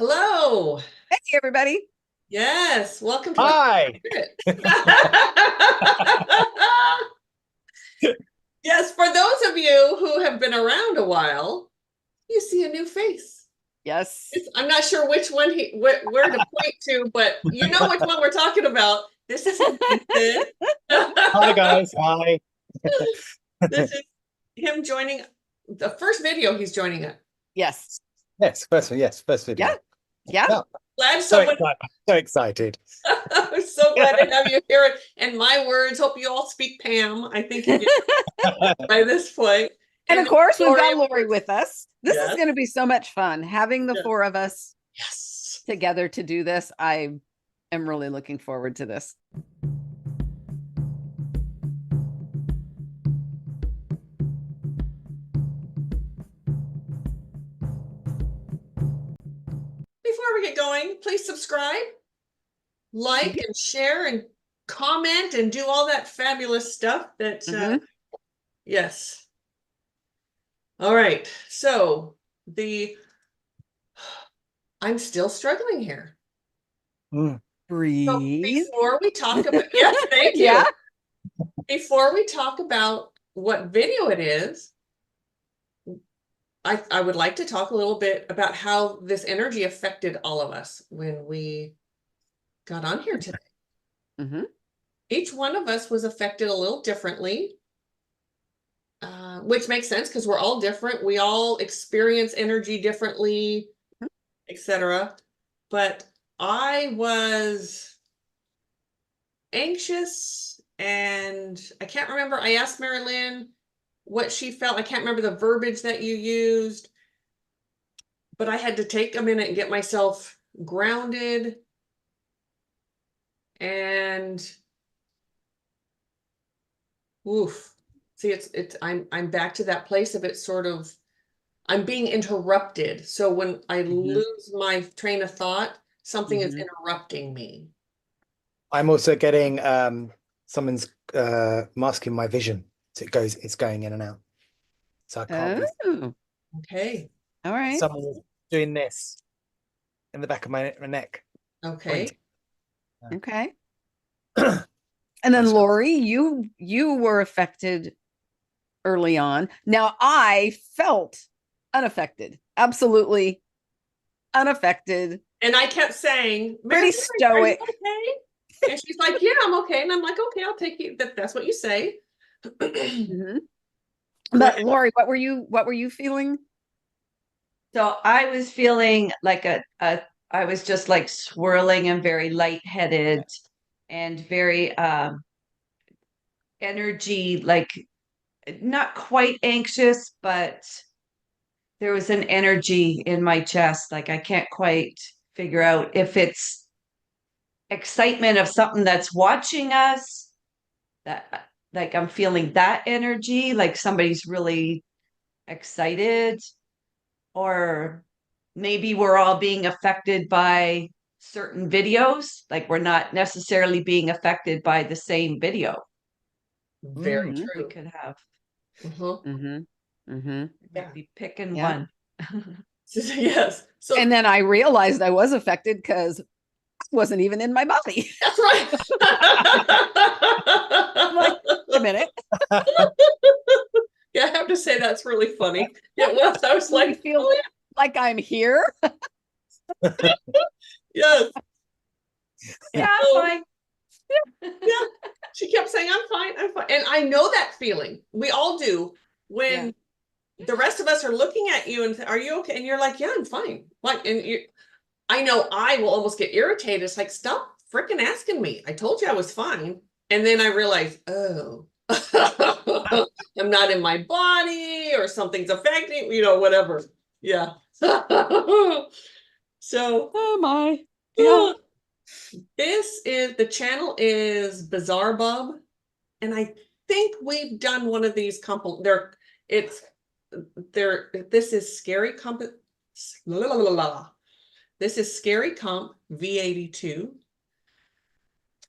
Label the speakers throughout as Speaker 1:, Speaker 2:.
Speaker 1: Hello.
Speaker 2: Hey, everybody.
Speaker 1: Yes, welcome to the
Speaker 3: Hi.
Speaker 1: Yes, for those of you who have been around a while, you see a new face.
Speaker 2: Yes.
Speaker 1: I'm not sure which one where to point to, but you know which one we're talking about. This is Ethan.
Speaker 3: Hi, guys. Hi.
Speaker 1: This is him joining the first video he's joining it.
Speaker 2: Yes.
Speaker 3: First video.
Speaker 2: Yeah. Yeah.
Speaker 3: Yeah.
Speaker 1: Glad
Speaker 3: So
Speaker 1: someone
Speaker 3: excited. So excited.
Speaker 1: I'm so glad to have you here. And my words, hope you all speak Pam. I think you get by this point.
Speaker 2: And of course, we've got
Speaker 1: Lori,
Speaker 2: Lori with us. This is
Speaker 1: yes,
Speaker 2: going to be so much fun having the
Speaker 1: yes,
Speaker 2: four of us
Speaker 1: yes.
Speaker 2: together to do this. I am really looking forward to this.
Speaker 1: Before we get going, please subscribe, like, and share, and comment, and do all that fabulous stuff that, yes. All right. So I'm still struggling here.
Speaker 2: Breathe.
Speaker 1: So before we talk about, yes, thank you.
Speaker 2: Yeah.
Speaker 1: Before we talk about what video it is, I would like to talk a little bit about how this energy affected all of us when we got on here today. Each one of us was affected a little differently, which makes sense because we're all different. We all experience energy differently, etc. But I was anxious, and I can't remember. I asked Mari-Lyn what she felt. I can't remember the verbiage that you used, but I had to take a minute and get myself grounded. And oof. See, I'm back to that place of it sort of, I'm being interrupted. So when I lose my train of thought, something is interrupting me.
Speaker 3: I'm also getting someone's masking my vision. So it's going in and out. So I can't
Speaker 2: Oh,
Speaker 1: okay.
Speaker 3: All right. Someone was doing this in the back of my neck.
Speaker 1: Okay.
Speaker 2: Okay. And then Lori, you were affected early on. Now I felt unaffected, absolutely unaffected.
Speaker 1: And I kept saying,
Speaker 2: pretty stoic.
Speaker 1: Okay? And she's like, yeah, I'm okay. And I'm like, okay, I'll take you. That's what you say.
Speaker 2: But Lori, what were you feeling?
Speaker 4: So I was feeling like I was just like swirling and very lightheaded and very energy, like not quite anxious, but there was an energy in my chest. Like I can't quite figure out if it's excitement of something that's watching us, that like I'm feeling that energy, like somebody's really excited, or maybe we're all being affected by certain videos, like we're not necessarily being affected by the same video.
Speaker 1: Very true.
Speaker 4: We could have maybe picking one.
Speaker 1: Yes.
Speaker 2: So, and then I realized I was affected because I wasn't even in my body.
Speaker 1: That's right.
Speaker 2: I'm like, wait a minute.
Speaker 1: Yeah, I have to say that's really funny. It was. I was like,
Speaker 2: I feel like I'm here.
Speaker 1: Yes.
Speaker 4: Yeah, I'm fine.
Speaker 1: Yeah. She kept saying, I'm fine, I'm fine. And I know that feeling. We all do when the rest of us are looking at you and are you okay? And you're like, yeah, I'm fine. Like, and I know I will almost get irritated. It's like, stop freaking asking me. I told you I was fine. And then I realized, oh, I'm not in my body or something's affecting, whatever. Yeah. So,
Speaker 2: oh my. Yeah.
Speaker 1: The channel is BizarreBub. And I think we've done one of these this is Scary Comp. This is Scary Comp V82.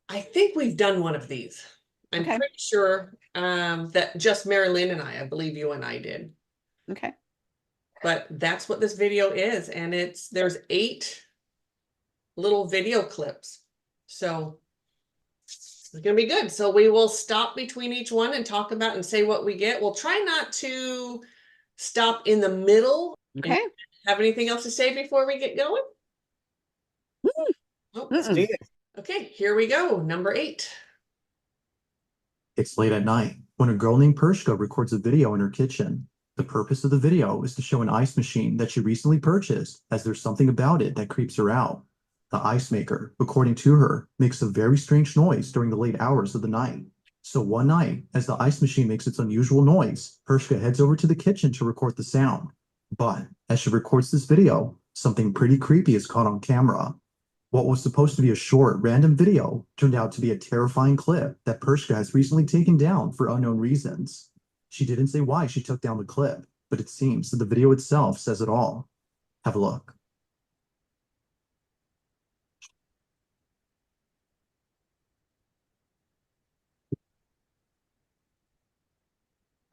Speaker 1: I think we've done one of these. I'm pretty sure that just Mari-Lyn and I believe you and I did.
Speaker 2: Okay.
Speaker 1: but that's what this video is. And there's 8 little video clips. So it's gonna be good. So we will stop between each one and talk about and say what we get. We'll try not to stop in the middle.
Speaker 2: Okay.
Speaker 1: Have anything else to say before we get going? Oh,
Speaker 3: Let's do this.
Speaker 1: okay, here we go. Number 8.
Speaker 5: It's late at night when a girl named Pershka records a video in her kitchen. The purpose of the video is to show an ice machine that she recently purchased, as there's something about it that creeps her out. The ice maker, according to her, makes a very strange noise during the late hours of the night. So one night, as the ice machine makes its unusual noise, Pershka heads over to the kitchen to record the sound. But as she records this video, something pretty creepy is caught on camera. What was supposed to be a short, random video turned out to be a terrifying clip that Pershka has recently taken down for unknown reasons. She didn't say why she took down the clip, but it seems that the video itself says it all. Have a look.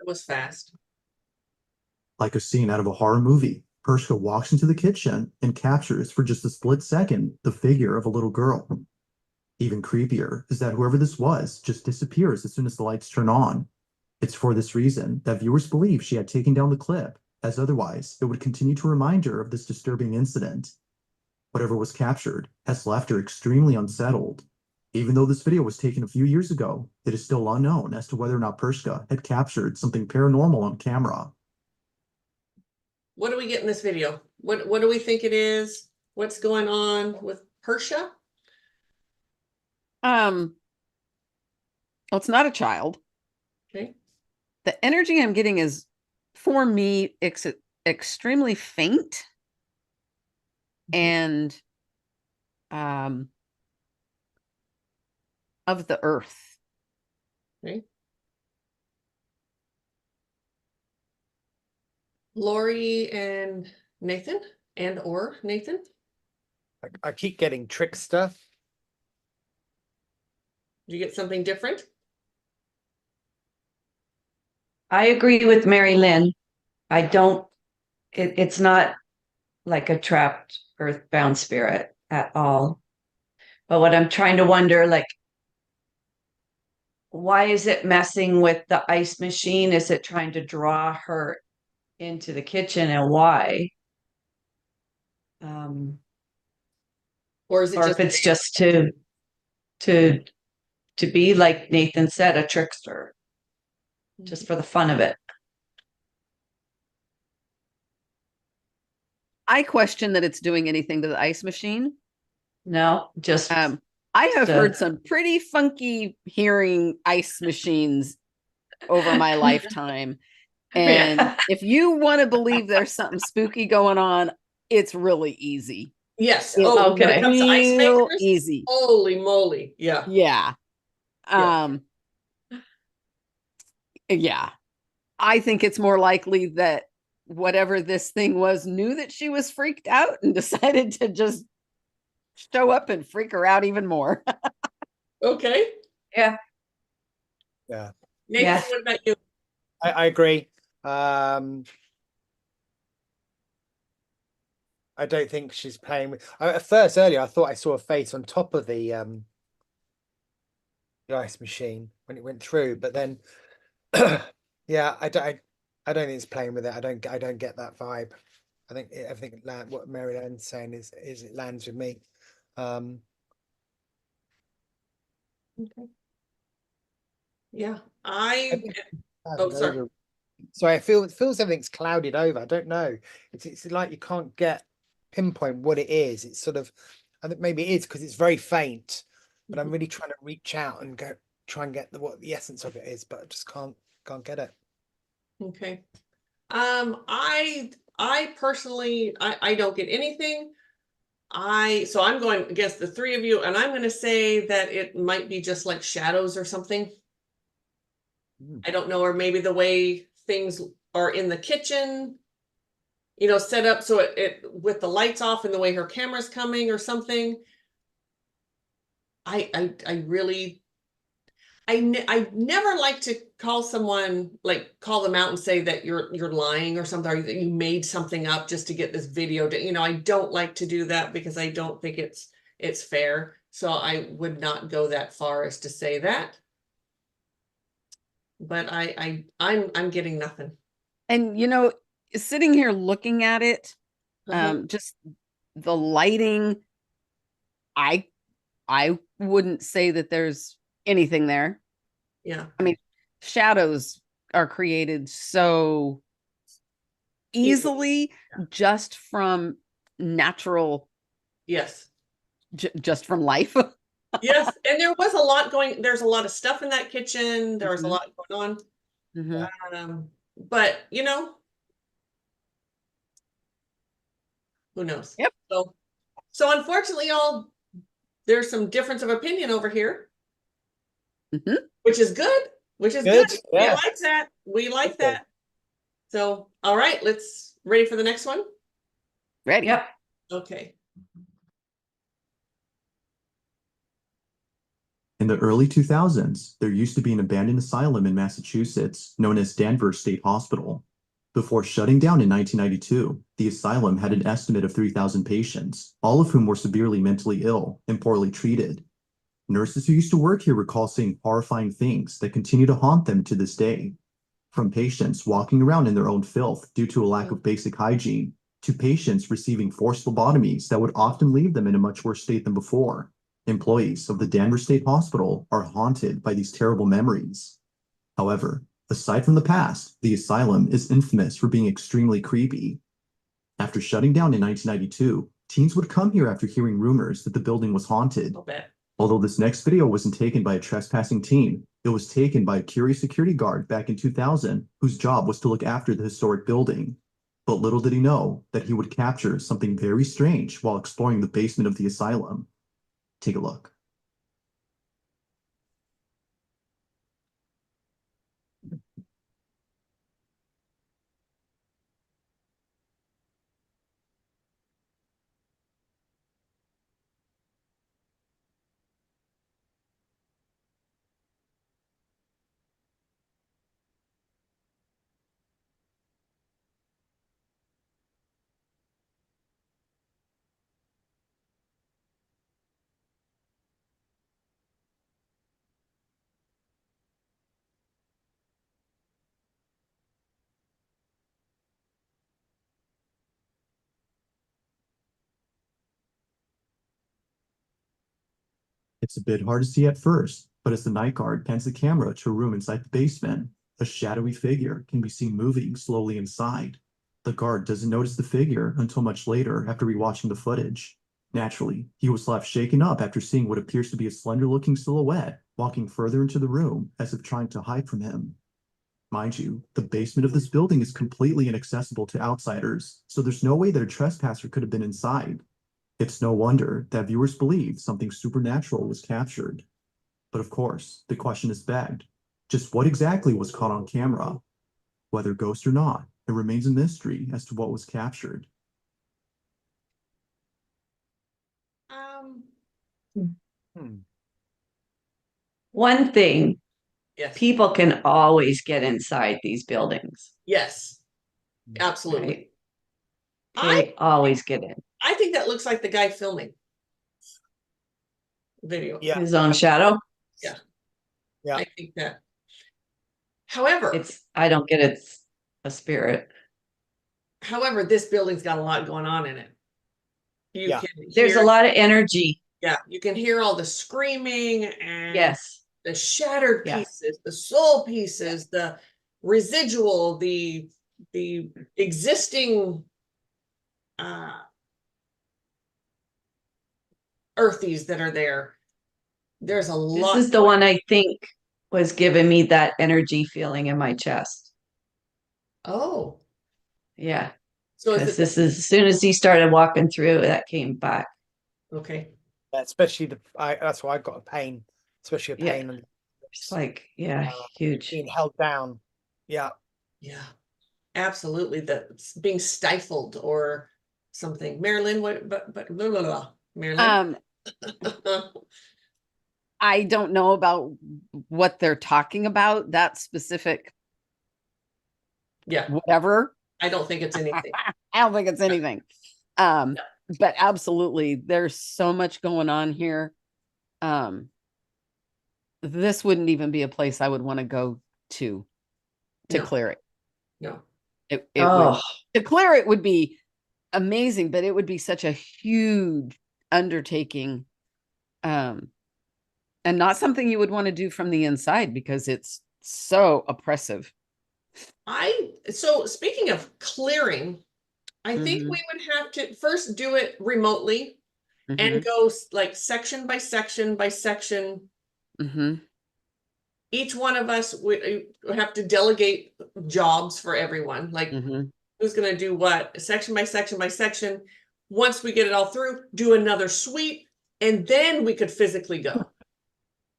Speaker 1: It was fast.
Speaker 5: Like a scene out of a horror movie, Pershka walks into the kitchen and captures for just a split second the figure of a little girl. Even creepier is that whoever this was just disappears as soon as the lights turn on. It's for this reason that viewers believe she had taken down the clip, as otherwise it would continue to remind her of this disturbing incident. Whatever was captured has left her extremely unsettled. Even though this video was taken a few years ago, it is still unknown as to whether or not Pershka had captured something paranormal on camera.
Speaker 1: What do we get in this video? What do we think it is? What's going on with Pershka?
Speaker 2: Well, it's not a child.
Speaker 1: Okay.
Speaker 2: The energy I'm getting is, for me, extremely faint and of the earth.
Speaker 1: Okay. Lori and Nathan or Nathan.
Speaker 3: I keep getting trickster.
Speaker 1: Did you get something different?
Speaker 4: I agree with Mari-Lyn. I don't, it's not like a trapped earthbound spirit at all. But what I'm trying to wonder, like, why is it messing with the ice machine? Is it trying to draw her into the kitchen, and why?
Speaker 1: Or is it
Speaker 4: Or
Speaker 1: just
Speaker 4: if it's just to be, like Nathan said, a trickster, just for the fun of it.
Speaker 2: I question that it's doing anything to the ice machine.
Speaker 4: No, just
Speaker 2: I have heard some pretty funky hearing ice machines over my lifetime. And if you want to believe there's something spooky going on, it's really easy.
Speaker 1: Yes.
Speaker 2: It's
Speaker 1: Oh, when it comes to ice
Speaker 2: real
Speaker 1: makers,
Speaker 2: easy.
Speaker 1: holy moly. Yeah.
Speaker 2: Yeah. Yeah. I think it's more likely that whatever this thing was knew that she was freaked out and decided to just show up and freak her out even more.
Speaker 1: Okay.
Speaker 4: yeah.
Speaker 3: Yeah.
Speaker 1: Nathan,
Speaker 4: Yeah.
Speaker 1: what about you?
Speaker 3: I agree. I don't think she's playing with. At first, earlier, I thought I saw a face on top of the ice machine when it went through, but then, yeah, I don't think it's playing with it. I don't get that vibe. I think everything what Mari-Lyn's saying is it lands with me.
Speaker 1: Okay. Yeah. Oh, sorry.
Speaker 3: So it feels everything's clouded over. I don't know. It's like you can't pinpoint what it is. It's sort of, I think maybe it is because it's very faint, but I'm really trying to reach out and try and get what the essence of it is, but I just can't get it.
Speaker 1: Okay. I personally, I don't get anything. So I'm going against the 3 of you, and I'm going to say that it might be just like shadows or something. I don't know, or maybe the way things are in the kitchen, set up so it with the lights off and the way her camera's coming or something. I I never like to call someone, like call them out and say that you're lying or something, or that you made something up just to get this video to, you know, I don't like to do that because I don't think it's fair. So I would not go that far as to say that. But I'm getting nothing.
Speaker 2: And you know, sitting here looking at it, just the lighting, I wouldn't say that there's anything there.
Speaker 1: Yeah.
Speaker 2: I mean, shadows are created so easily just from natural,
Speaker 1: Yes.
Speaker 2: just from life.
Speaker 1: Yes, and there was a lot going, there's a lot of stuff in that kitchen. There was a lot going on. But you know, who knows?
Speaker 2: Yep.
Speaker 1: So unfortunately, y'all, there's some difference of opinion over here, which is good. Which is good. We
Speaker 3: Yeah.
Speaker 1: like that. We like that. So, all right, let's ready for the next one.
Speaker 2: Ready?
Speaker 4: Yep.
Speaker 1: Okay.
Speaker 5: In the early 2000s, there used to be an abandoned asylum in Massachusetts known as Danvers State Hospital. Before shutting down in 1992, the asylum had an estimate of 3,000 patients, all of whom were severely mentally ill and poorly treated. Nurses who used to work here recall seeing horrifying things that continue to haunt them to this day. From patients walking around in their own filth due to a lack of basic hygiene, to patients receiving forced lobotomies that would often leave them in a much worse state than before. Employees of the Danvers State Hospital are haunted by these terrible memories. However, aside from the past, the asylum is infamous for being extremely creepy. After shutting down in 1992, teens would come here after hearing rumors that the building was haunted. Although this next video wasn't taken by a trespassing teen, it was taken by a curious security guard back in 2000 whose job was to look after the historic building. But little did he know that he would capture something very strange while exploring the basement of the asylum. Take a look. It's a bit hard to see at first, but as the night guard pans the camera to a room inside the basement, a shadowy figure can be seen moving slowly inside. The guard doesn't notice the figure until much later after rewatching the footage. Naturally, he was left shaken up after seeing what appears to be a slender-looking silhouette walking further into the room as if trying to hide from him. Mind you, the basement of this building is completely inaccessible to outsiders, so there's no way that a trespasser could have been inside. It's no wonder that viewers believe something supernatural was captured. But of course, the question is begged. Just what exactly was caught on camera? Whether ghost or not, it remains a mystery as to what was captured.
Speaker 4: One thing,
Speaker 1: Yes.
Speaker 4: people can always get inside these buildings.
Speaker 1: Yes. Absolutely.
Speaker 4: Right? They always get in.
Speaker 1: I think that looks like the guy filming video.
Speaker 3: Yeah.
Speaker 4: His own shadow.
Speaker 1: Yeah.
Speaker 3: Yeah.
Speaker 1: I think that. However,
Speaker 4: I don't get it's a spirit.
Speaker 1: However, this building's got a lot going on in it.
Speaker 4: There's a lot of energy.
Speaker 1: Yeah, you can hear all the screaming and the shattered pieces, the soul pieces, the residual, the existing earthies that are there. There's a lot.
Speaker 4: This is the one I think was giving me that energy feeling in my chest.
Speaker 1: Oh.
Speaker 4: Yeah.
Speaker 1: So
Speaker 4: this is as soon as he started walking through, that came back.
Speaker 1: Okay.
Speaker 3: Yeah, especially that's why I got a pain, especially a pain. And
Speaker 4: it's like, huge.
Speaker 3: Being held down. Yeah.
Speaker 1: Yeah. Absolutely. That's being stifled or something. Mari-Lyn, what but blah, blah, blah. Mari-Lyn.
Speaker 2: I don't know about what they're talking about, that specific
Speaker 1: Yeah,
Speaker 2: whatever.
Speaker 1: I don't think it's anything.
Speaker 2: I don't think it's anything. But absolutely, there's so much going on here. This wouldn't even be a place I would want to go to
Speaker 1: No.
Speaker 2: clear it.
Speaker 1: No.
Speaker 2: It
Speaker 4: Oh.
Speaker 2: would, to clear it would be amazing, but it would be such a huge undertaking. And not something you would want to do from the inside because it's so oppressive.
Speaker 1: So speaking of clearing, I think
Speaker 2: Mhm.
Speaker 1: we would have to first do it remotely
Speaker 2: Mhm.
Speaker 1: and go like section by section by section.
Speaker 2: Mhm.
Speaker 1: Each one of us would have to delegate jobs for everyone. Like
Speaker 2: Mhm.
Speaker 1: who's going to do what, section by section by section. Once we get it all through, do another sweep, and then we could physically go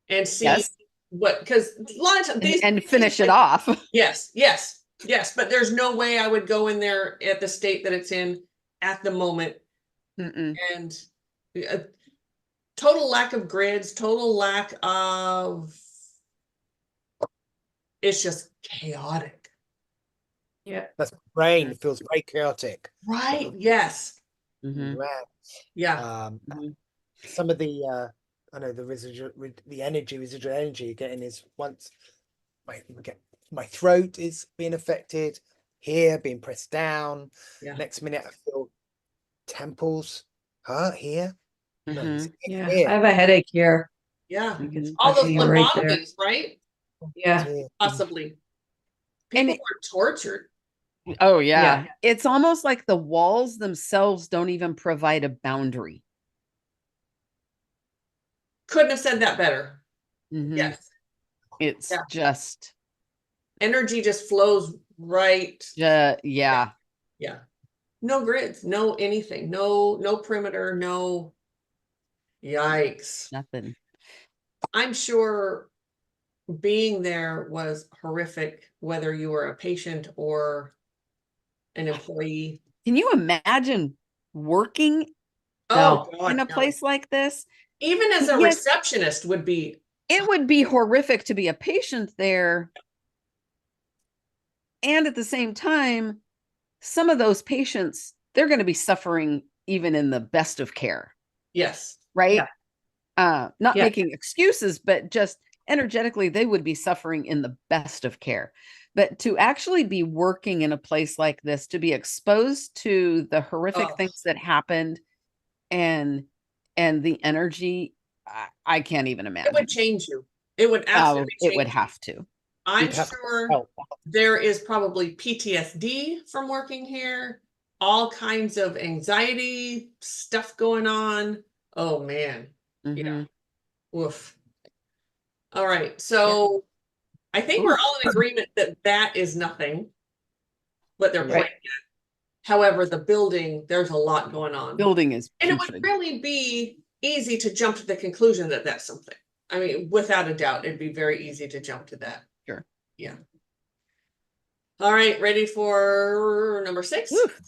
Speaker 1: and see
Speaker 2: Yes.
Speaker 1: what, because a lot of times these
Speaker 2: And finish it off.
Speaker 1: Yes, yes, yes, but there's no way I would go in there at the state that it's in at the moment.
Speaker 2: Mm-mm.
Speaker 1: And total lack of grids, total lack of, it's just chaotic.
Speaker 4: Yeah.
Speaker 3: That's my brain feels very chaotic.
Speaker 1: Right, yes.
Speaker 2: Mhm.
Speaker 3: Wow.
Speaker 1: Yeah.
Speaker 2: Mhm.
Speaker 3: Some of the I know the residual energy you're getting is once my throat is being affected, here being pressed down.
Speaker 1: Yeah.
Speaker 3: Next minute I feel temples hurt here. No, it's
Speaker 2: Mhm.
Speaker 4: Yeah.
Speaker 3: here.
Speaker 4: I have a headache here.
Speaker 1: Yeah.
Speaker 4: I can
Speaker 1: All those
Speaker 4: feel you right there.
Speaker 1: lobotomies, right?
Speaker 4: Yeah.
Speaker 3: Here.
Speaker 1: Possibly.
Speaker 2: And
Speaker 1: People are tortured.
Speaker 2: Oh yeah.
Speaker 4: Yeah.
Speaker 2: It's almost like the walls themselves don't even provide a boundary.
Speaker 1: Couldn't have said that better.
Speaker 2: Mhm.
Speaker 1: Yes.
Speaker 2: It's
Speaker 1: Yeah.
Speaker 2: just
Speaker 1: Energy just flows right.
Speaker 2: yeah.
Speaker 1: Yeah. No grids, no anything, no perimeter, no. Yikes.
Speaker 2: Nothing.
Speaker 1: I'm sure being there was horrific, whether you were a patient or an employee.
Speaker 2: Can you imagine working
Speaker 1: Oh
Speaker 4: No.
Speaker 1: God,
Speaker 2: in a
Speaker 1: no.
Speaker 2: place like this?
Speaker 1: Even as a
Speaker 2: Yes.
Speaker 1: receptionist would be.
Speaker 2: It would be horrific to be a patient there. And at the same time, some of those patients, they're going to be suffering even in the best of care,
Speaker 1: Yes.
Speaker 2: right? Not
Speaker 4: Yeah.
Speaker 2: making excuses, but just energetically, they would be suffering in the best of care. But to actually be working in a place like this, to be exposed to the horrific
Speaker 1: Oh.
Speaker 2: things that happened and the energy, I can't even
Speaker 1: It
Speaker 2: imagine.
Speaker 1: would change you. It would
Speaker 2: Oh,
Speaker 1: absolutely
Speaker 2: it
Speaker 1: change
Speaker 2: would
Speaker 1: you.
Speaker 2: have to.
Speaker 1: I'm
Speaker 3: You'd have to
Speaker 1: sure
Speaker 3: help.
Speaker 1: there is probably PTSD from working here, all kinds of anxiety stuff going on. Oh man. Yeah.
Speaker 2: Mhm.
Speaker 1: Woof. All right. So I think we're all in agreement that that is nothing, what they're
Speaker 3: Yeah.
Speaker 1: pointing at. However, the building, there's a lot going on.
Speaker 2: Building is
Speaker 1: And it would
Speaker 2: putrid.
Speaker 1: really be easy to jump to the conclusion that that's something. I mean, without a doubt, it'd be very easy to jump to that.
Speaker 2: Sure.
Speaker 1: Yeah. All right, ready for number 6?
Speaker 2: Oof.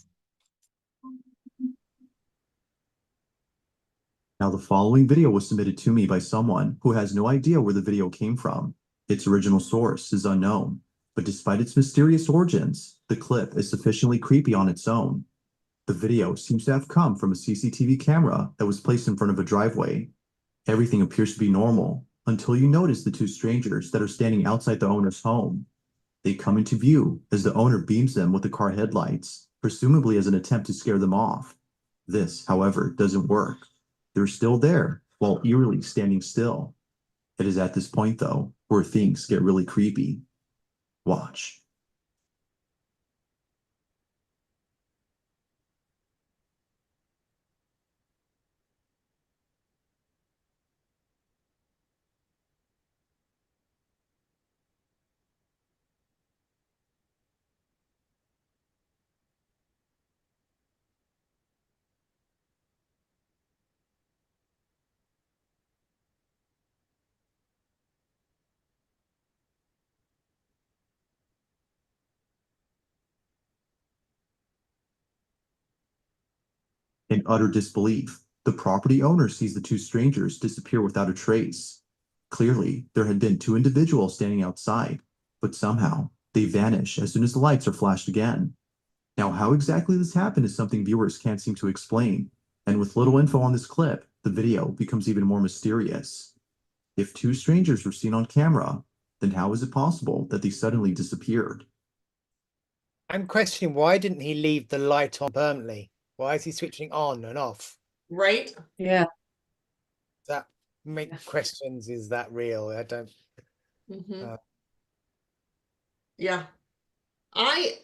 Speaker 5: Now, the following video was submitted to me by someone who has no idea where the video came from. Its original source is unknown, but despite its mysterious origins, the clip is sufficiently creepy on its own. The video seems to have come from a CCTV camera that was placed in front of a driveway. Everything appears to be normal until you notice the two strangers that are standing outside the owner's home. They come into view as the owner beams them with the car headlights, presumably as an attempt to scare them off. This, however, doesn't work. They're still there, while eerily standing still. It is at this point, though, where things get really creepy. Watch. In utter disbelief, the property owner sees the two strangers disappear without a trace. Clearly, there had been two individuals standing outside, but somehow they vanish as soon as the lights are flashed again. Now, how exactly this happened is something viewers can't seem to explain, and with little info on this clip, the video becomes even more mysterious. If two strangers were seen on camera, then how is it possible that they suddenly disappeared?
Speaker 3: I'm questioning, why didn't he leave the light on permanently? Why is he switching on and off?
Speaker 1: Right?
Speaker 4: Yeah.
Speaker 3: That make questions, is that real? I don't.
Speaker 1: Mhm. Yeah. I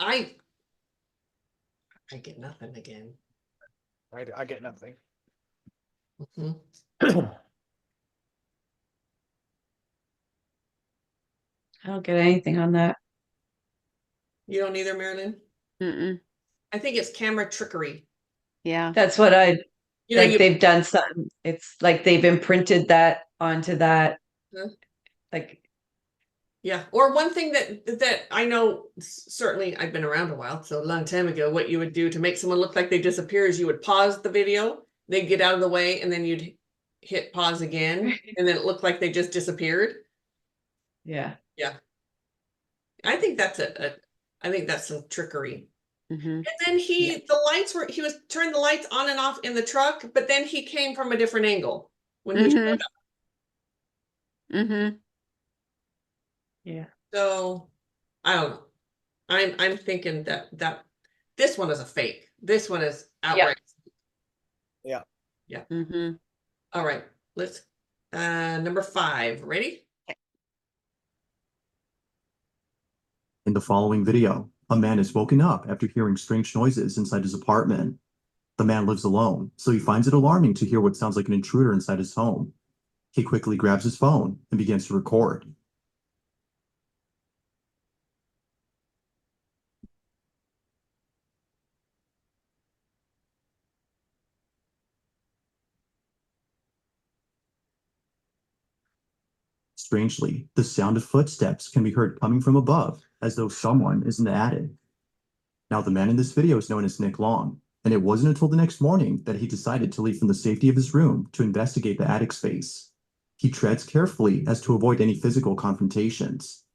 Speaker 1: get nothing again.
Speaker 3: I get nothing.
Speaker 1: Mhm.
Speaker 4: I don't get anything on that.
Speaker 1: You don't either, Mari-Lyn?
Speaker 2: Mm-mm.
Speaker 1: I think it's camera trickery.
Speaker 2: Yeah.
Speaker 4: That's what I
Speaker 1: You know,
Speaker 4: like.
Speaker 1: you
Speaker 4: They've done something. It's like they've imprinted that onto that.
Speaker 1: Huh?
Speaker 4: Like,
Speaker 1: Yeah. Or one thing that I know, certainly I've been around a while, so a long time ago, what you would do to make someone look like they disappear is you would pause the video, they'd get out of the way, and then you'd hit pause again, and then it looked like they just disappeared.
Speaker 4: yeah.
Speaker 1: Yeah. I think that's I think that's some trickery.
Speaker 2: Mm-hmm.
Speaker 1: And then
Speaker 4: Yeah.
Speaker 1: he was turning the lights on and off in the truck, but then he came from a different angle when he
Speaker 2: Mm-hmm.
Speaker 1: showed up.
Speaker 2: Mm-hmm.
Speaker 4: Yeah.
Speaker 1: So I don't know. I'm thinking that this one is a fake. This one is outright.
Speaker 3: Yeah.
Speaker 1: Yeah.
Speaker 2: Mm-hmm.
Speaker 1: All right. Let's number 5. Ready?
Speaker 5: In the following video, a man is woken up after hearing strange noises inside his apartment. The man lives alone, so he finds it alarming to hear what sounds like an intruder inside his home. He quickly grabs his phone and begins to record. Strangely, the sound of footsteps can be heard coming from above, as though someone is in the attic. Now, the man in this video is known as Nick Long, and it wasn't until the next morning that he decided to leave from the safety of his room to investigate the attic space. He treads carefully as to avoid any physical confrontations.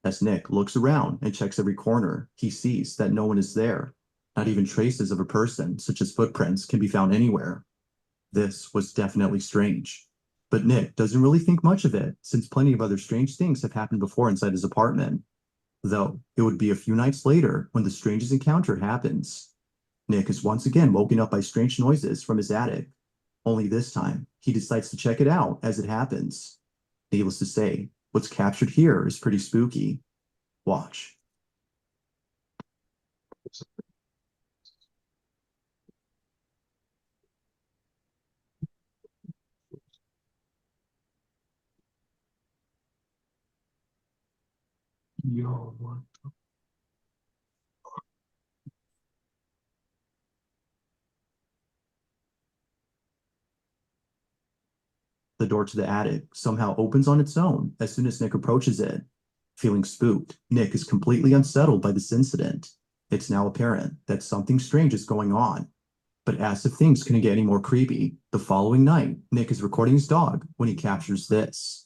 Speaker 5: As Nick looks around and checks every corner, he sees that no one is there. Not even traces of a person, such as footprints, can be found anywhere. This was definitely strange. But Nick doesn't really think much of it, since plenty of other strange things have happened before inside his apartment. Though it would be a few nights later when the strangest encounter happens. Nick is once again woken up by strange noises from his attic. Only this time, he decides to check it out as it happens. Needless to say, what's captured here is pretty spooky. Watch. Yo, what? The door to the attic somehow opens on its own as soon as Nick approaches it. Feeling spooked, Nick is completely unsettled by this incident. It's now apparent that something strange is going on. But as if things couldn't get any more creepy, the following night, Nick is recording his dog when he captures this.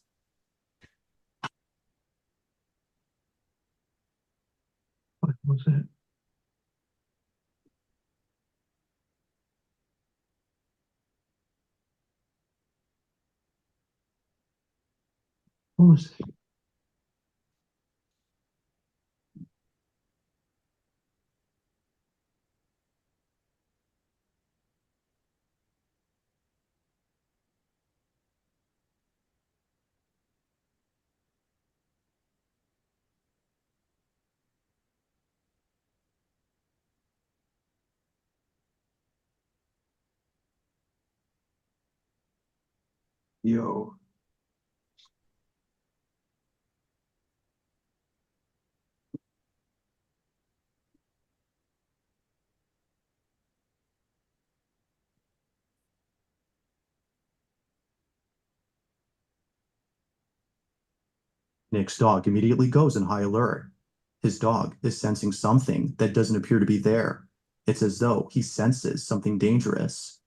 Speaker 5: What was it? What was it? Yo. Nick's dog immediately goes in high alert. His dog is sensing something that doesn't appear to be there. It's as though he senses something dangerous.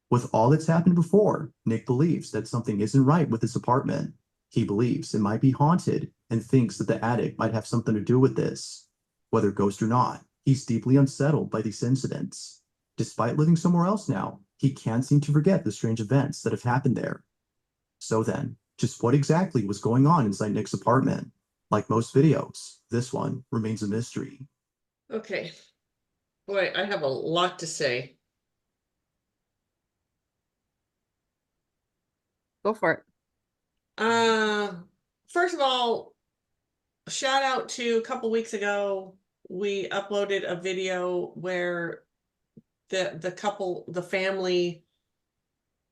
Speaker 5: With all that's happened before, Nick believes that something isn't right with his apartment. He believes it might be haunted and thinks that the attic might have something to do with this. Whether ghost or not, he's deeply unsettled by these incidents. Despite living somewhere else now, he can't seem to forget the strange events that have happened there. So then, just what exactly was going on inside Nick's apartment? Like most videos, this one remains a mystery.
Speaker 1: Okay. Boy, I have a lot to say.
Speaker 2: Go for it.
Speaker 1: First of all, shout out to a couple weeks ago, we uploaded a video where the family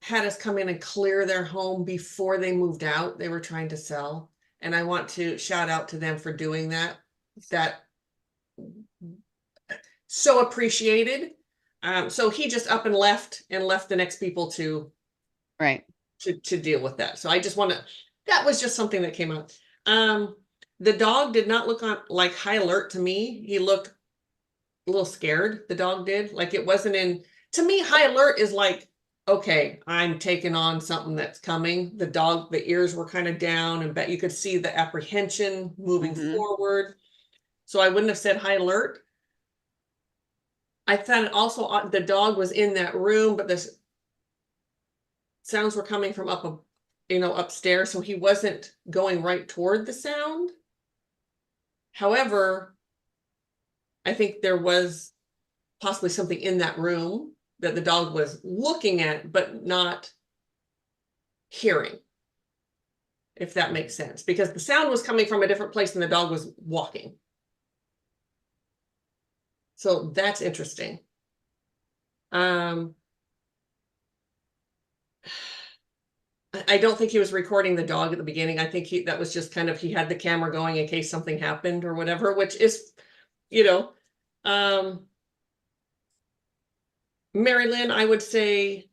Speaker 1: had us come in and clear their home before they moved out. They were trying to sell. And I want to shout out to them for doing that. That so appreciated. So he just up and left the next people to
Speaker 2: Right.
Speaker 1: to deal with that. So I just want to, that was just something that came out. The dog did not look on like high alert to me. He looked a little scared. The dog did. Like it wasn't in, to me, high alert is like, okay, I'm taking on something that's coming. The dog, the ears were kind of down and you could see the apprehension moving forward. So I wouldn't have said high alert. I thought also the dog was in that room, but the sounds were coming from upstairs. So he wasn't going right toward the sound. However, I think there was possibly something in that room that the dog was looking at, but not hearing, if that makes sense, because the sound was coming from a different place than the dog was walking. So that's interesting. I don't think he was recording the dog at the beginning. I think that was just kind of, he had the camera going in case something happened or whatever, which is, Mari-Lyn, I would say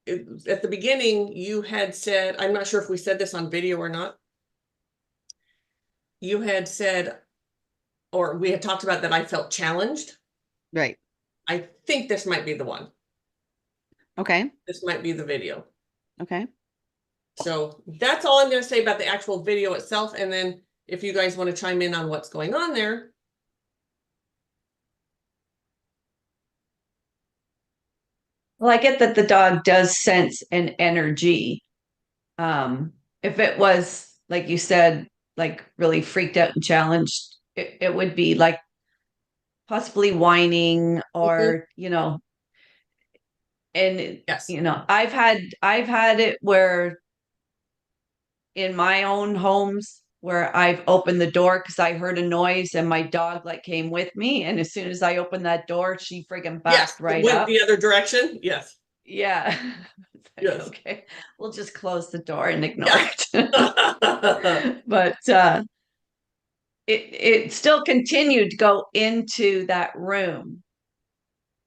Speaker 1: at the beginning, you had said, I'm not sure if we said this on video or not. You had said, or we had talked about that I felt challenged.
Speaker 2: Right.
Speaker 1: I think this might be the one.
Speaker 2: Okay.
Speaker 1: This might be the video.
Speaker 2: Okay.
Speaker 1: So that's all I'm going to say about the actual video itself. And then if you guys want to chime in on what's going on there.
Speaker 4: Well, I get that the dog does sense an energy. If it was, like you said, like really freaked out and challenged, it would be like possibly whining or, and
Speaker 1: Yes.
Speaker 4: I've had it where in my own homes where I've opened the door because I heard a noise and my dog like came with me, and as soon as I opened that door, she friggin' backed right
Speaker 1: went
Speaker 4: up
Speaker 1: the other direction. Yes.
Speaker 4: Yeah.
Speaker 1: Yes.
Speaker 4: Okay, we'll just close the door and ignore it. But it still continued to go into that room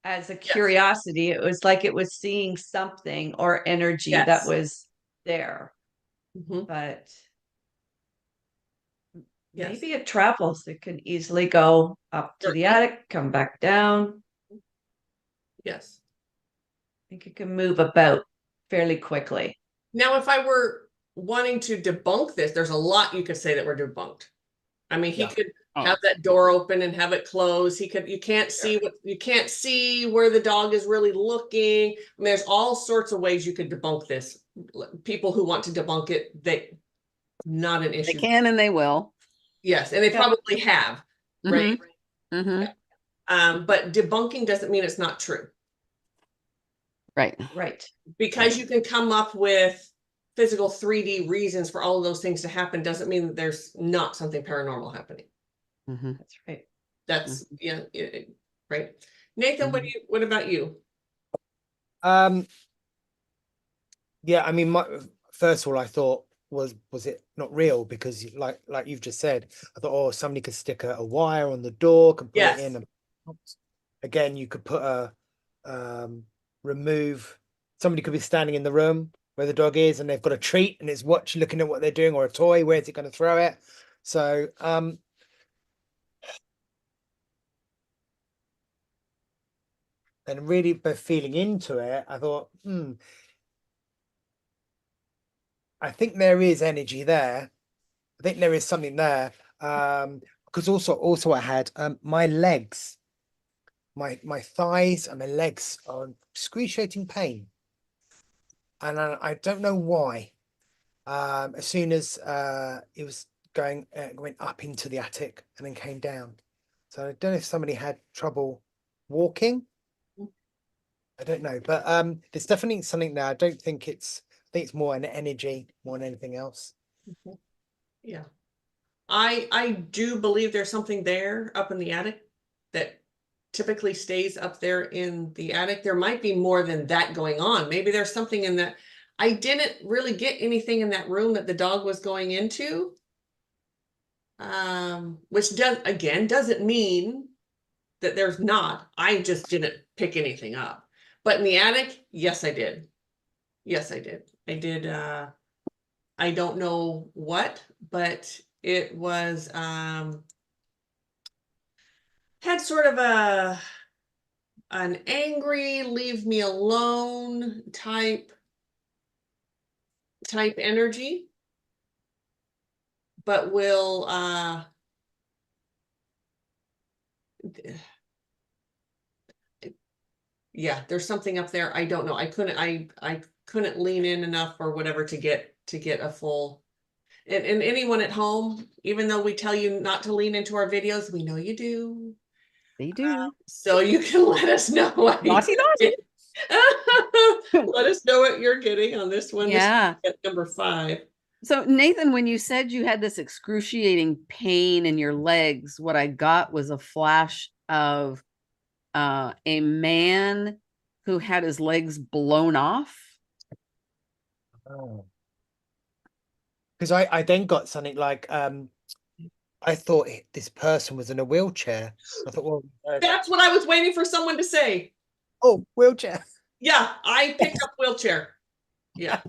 Speaker 4: as a curiosity. It was like it was seeing something or energy that was there. But maybe it travels. It can easily go up to the attic, come back down.
Speaker 1: Yes.
Speaker 4: I think it can move about fairly quickly.
Speaker 1: Now, if I were wanting to debunk this, there's a lot you could say that were debunked. I mean, he could have that door open and have it closed. He could, you can't see where the dog is really looking. I mean, there's all sorts of ways you could debunk this. People who want to debunk it, not an issue.
Speaker 2: They can and they will.
Speaker 1: Yes, and they probably have, right?
Speaker 2: But
Speaker 1: debunking doesn't mean it's not true.
Speaker 2: Right.
Speaker 1: Because you can come up with physical 3D reasons for all of those things to happen doesn't mean that there's not something paranormal happening.
Speaker 4: That's right.
Speaker 1: That's right. Nathan, what about you?
Speaker 3: Yeah, I mean, first of all, I thought was it not real? Because like you've just said, I thought, somebody could stick a wire on the door, can put it in. Again, you could put a remove. Somebody could be standing in the room, where the dog is, and they've got a treat and it's looking at what they're doing, or a toy, where's it going to throw it? So and really by feeling into it, I thought, I think there is energy there. I think there is something there. Because also I had my legs, my thighs and my legs are in excruciating pain. And I don't know why. As soon as it was went up into the attic and then came down. So I don't know if somebody had trouble walking. I don't know, but there's definitely something there. I think it's more an energy more than anything else.
Speaker 1: Yeah. I do believe there's something there up in the attic that typically stays up there in the attic. There might be more than that going on. Maybe there's something in that. I didn't really get anything in that room that the dog was going into. Which doesn't mean that there's not. I just didn't pick anything up. But in the attic, yes, I did. Yes, I did. I did. I don't know what, but it was had sort of an angry, leave me alone type energy, but will yeah, there's something up there. I don't know. I couldn't lean in enough or whatever to get a full. And anyone at home, even though we tell you not to lean into our videos, we know you do.
Speaker 2: They do.
Speaker 1: So you can let us know what
Speaker 2: Naughty, naughty.
Speaker 1: let us know what you're getting on this one.
Speaker 2: Yeah.
Speaker 1: This is number 5.
Speaker 2: So Nathan, when you said you had this excruciating pain in your legs, what I got was a flash of a man who had his legs blown off.
Speaker 3: Oh. Because I then got something like I thought this person was in a wheelchair. I thought, well,
Speaker 1: That's what I was waiting for someone to say.
Speaker 3: oh, wheelchair.
Speaker 1: Yeah, I picked up wheelchair. Yeah.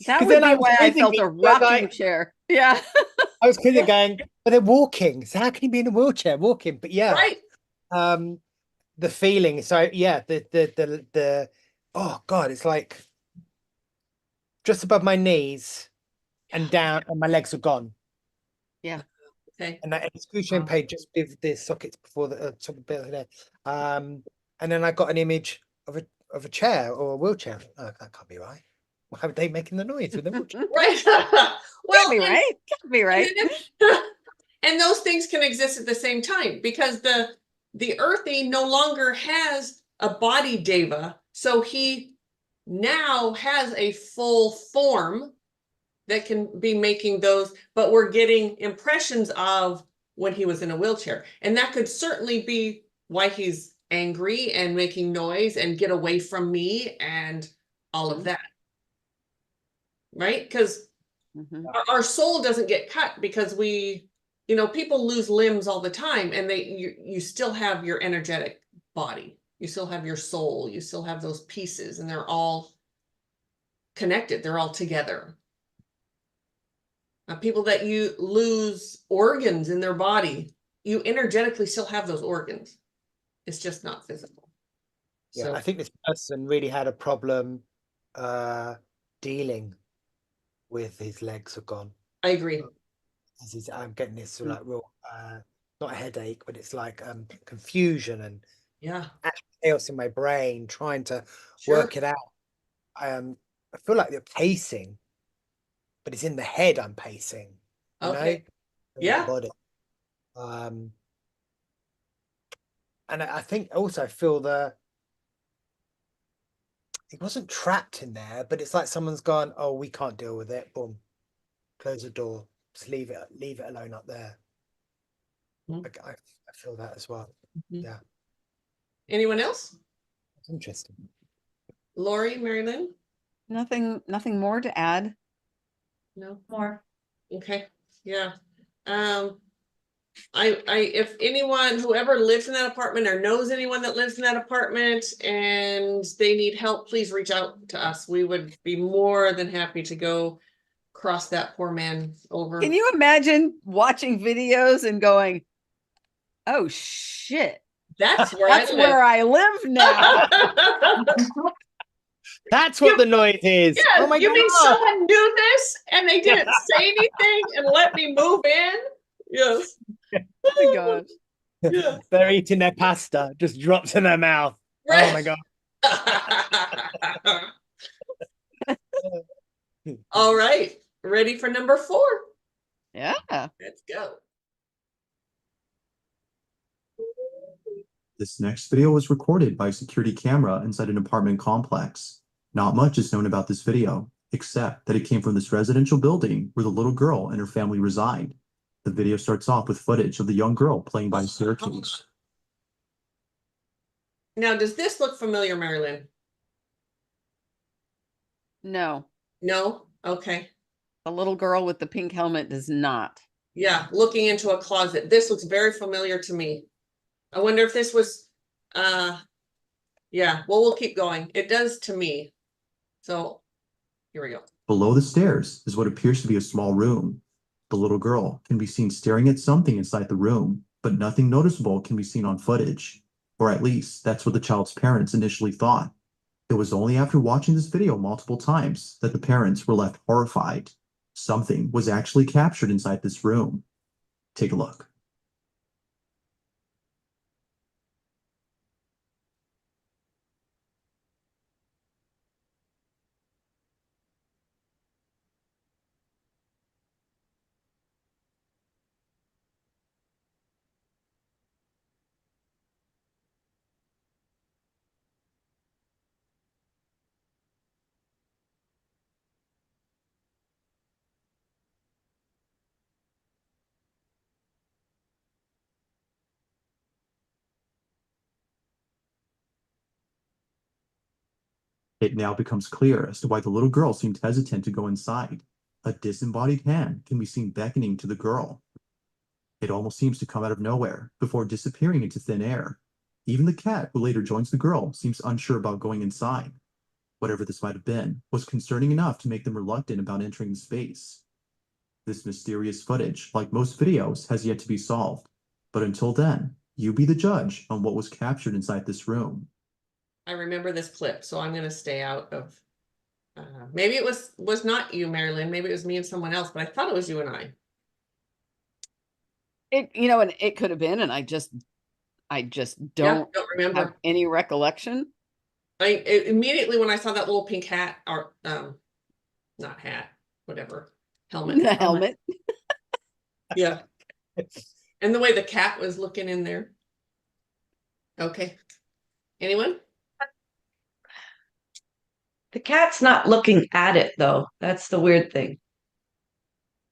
Speaker 2: That would be why I felt
Speaker 3: thinking,
Speaker 2: a rocking chair. Yeah.
Speaker 3: I was kind of going, but they're walking. So how can you be in a wheelchair walking? But yeah,
Speaker 1: Right.
Speaker 3: the feeling. So yeah, the oh God, it's like just above my knees and down, and my legs are gone.
Speaker 2: Yeah.
Speaker 1: Okay.
Speaker 3: And that excruciating pain just with the sockets before the top of the there. And then I got an image of a chair or a wheelchair. Oh, that can't be right. Why are they making the noise with the wheelchair?
Speaker 1: Right.
Speaker 2: Well, can't be right. Can't be right.
Speaker 1: And those things can exist at the same time because the earthy no longer has a body deva, so he now has a full form that can be making those, but we're getting impressions of when he was in a wheelchair. And that could certainly be why he's angry and making noise and get away from me and all of that. Right? Because our soul doesn't get cut because people lose limbs all the time, and you still have your energetic body. You still have your soul. You still have those pieces, and they're all connected. They're all together. People that you lose organs in their body, you energetically still have those organs. It's just not physical.
Speaker 3: Yeah,
Speaker 1: So
Speaker 3: I think this person really had a problem dealing with his legs are gone.
Speaker 1: I agree.
Speaker 3: I'm getting this sort of like real not a headache, but it's like confusion and
Speaker 1: Yeah,
Speaker 3: chaos in my brain trying to
Speaker 1: sure.
Speaker 3: work it out. I feel like they're pacing, but it's in the head I'm pacing.
Speaker 1: Okay.
Speaker 3: Yeah. Body. And I think also I feel it wasn't trapped in there, but it's like someone's gone, oh, we can't deal with it. Boom. Close the door. Just leave it alone up there. I feel that as well. Yeah.
Speaker 1: Anyone else?
Speaker 3: That's interesting.
Speaker 1: Lori, Mari-Lyn?
Speaker 2: Nothing more to add.
Speaker 1: No
Speaker 4: more.
Speaker 1: Okay. Yeah. if anyone, whoever lives in that apartment or knows anyone that lives in that apartment and they need help, please reach out to us. We would be more than happy to go cross that poor man over.
Speaker 2: Can you imagine watching videos and going, oh shit,
Speaker 1: That's where
Speaker 2: I live now.
Speaker 3: That's what the noise is.
Speaker 1: Yeah,
Speaker 3: Oh my
Speaker 1: you mean
Speaker 3: God.
Speaker 1: someone knew this and they didn't say anything and let me move in? Yes.
Speaker 2: Oh my gosh.
Speaker 1: Yeah.
Speaker 3: They're eating their pasta, just drops in their mouth.
Speaker 1: Right.
Speaker 3: Oh my God.
Speaker 1: All right. Ready for number 4?
Speaker 2: Yeah.
Speaker 1: Let's go.
Speaker 5: This next video was recorded by a security camera inside an apartment complex. Not much is known about this video, except that it came from this residential building where the little girl and her family reside. The video starts off with footage of the young girl playing by a staircase.
Speaker 1: Now, does this look familiar, Mari-Lyn?
Speaker 2: No,
Speaker 1: No? Okay.
Speaker 2: the little girl with the pink helmet does not.
Speaker 1: Yeah, looking into a closet. This looks very familiar to me. I wonder if this was, yeah, well, we'll keep going. It does to me. So here we go.
Speaker 5: Below the stairs is what appears to be a small room. The little girl can be seen staring at something inside the room, but nothing noticeable can be seen on footage. Or at least, that's what the child's parents initially thought. It was only after watching this video multiple times that the parents were left horrified. Something was actually captured inside this room. Take a look. It now becomes clear as to why the little girl seemed hesitant to go inside. A disembodied hand can be seen beckoning to the girl. It almost seems to come out of nowhere before disappearing into thin air. Even the cat who later joins the girl seems unsure about going inside. Whatever this might have been was concerning enough to make them reluctant about entering the space. This mysterious footage, like most videos, has yet to be solved. But until then, you be the judge on what was captured inside this room.
Speaker 1: I remember this clip, so I'm going to stay out of, maybe it was not you, Mari-Lyn. Maybe it was me and someone else, but I thought it was you and I.
Speaker 2: And it could have been, and I just don't
Speaker 1: remember.
Speaker 2: have any recollection.
Speaker 1: Immediately when I saw that little pink hat, or not hat, whatever, helmet.
Speaker 2: The helmet.
Speaker 1: Yeah. And the way the cat was looking in there. Okay. Anyone?
Speaker 4: The cat's not looking at it though. That's the weird thing.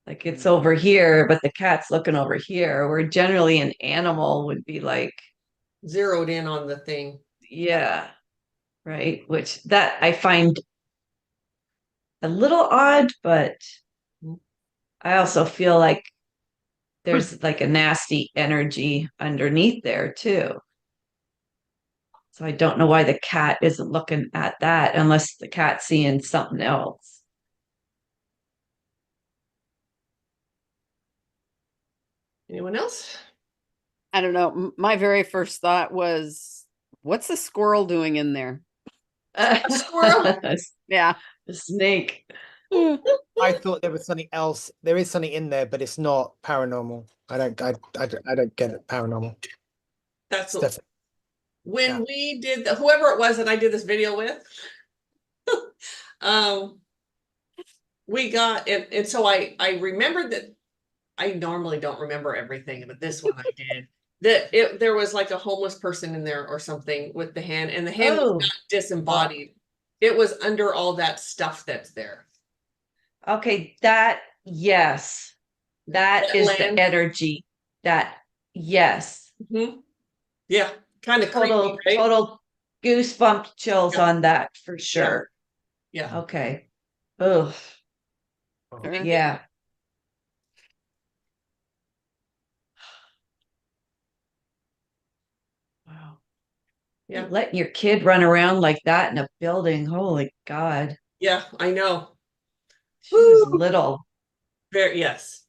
Speaker 4: Like it's over here, but the cat's looking over here, where generally an animal would be like
Speaker 1: zeroed in on the thing.
Speaker 4: Yeah. Right. Which that I find a little odd, but I also feel like there's like a nasty energy underneath there too. So I don't know why the cat isn't looking at that unless the cat's seeing something else.
Speaker 1: Anyone else?
Speaker 2: I don't know. My very first thought was, what's the squirrel doing in there?
Speaker 1: A squirrel?
Speaker 2: Yeah.
Speaker 4: A snake.
Speaker 3: I thought there was something else. There is something in there, but it's not paranormal. I don't get it paranormal.
Speaker 1: That's
Speaker 3: It's
Speaker 1: when we did whoever it was that I did this video with. We got and so I remembered that. I normally don't remember everything, but this one I did. That there was like a homeless person in there or something with the hand, and the hand was not disembodied. It was under all that stuff that's there.
Speaker 4: Okay, yes. That is the energy. Yes.
Speaker 1: Mm-hmm. Yeah, kind of
Speaker 4: total
Speaker 1: creepy, right?
Speaker 4: Total goosebump chills on that for sure.
Speaker 1: Yeah.
Speaker 4: Okay. Oh. Yeah.
Speaker 1: Yeah.
Speaker 4: Letting your kid run around like that in a building. Holy God.
Speaker 1: Yeah, I know.
Speaker 4: She was
Speaker 1: Woo!
Speaker 4: little.
Speaker 1: Very, yes.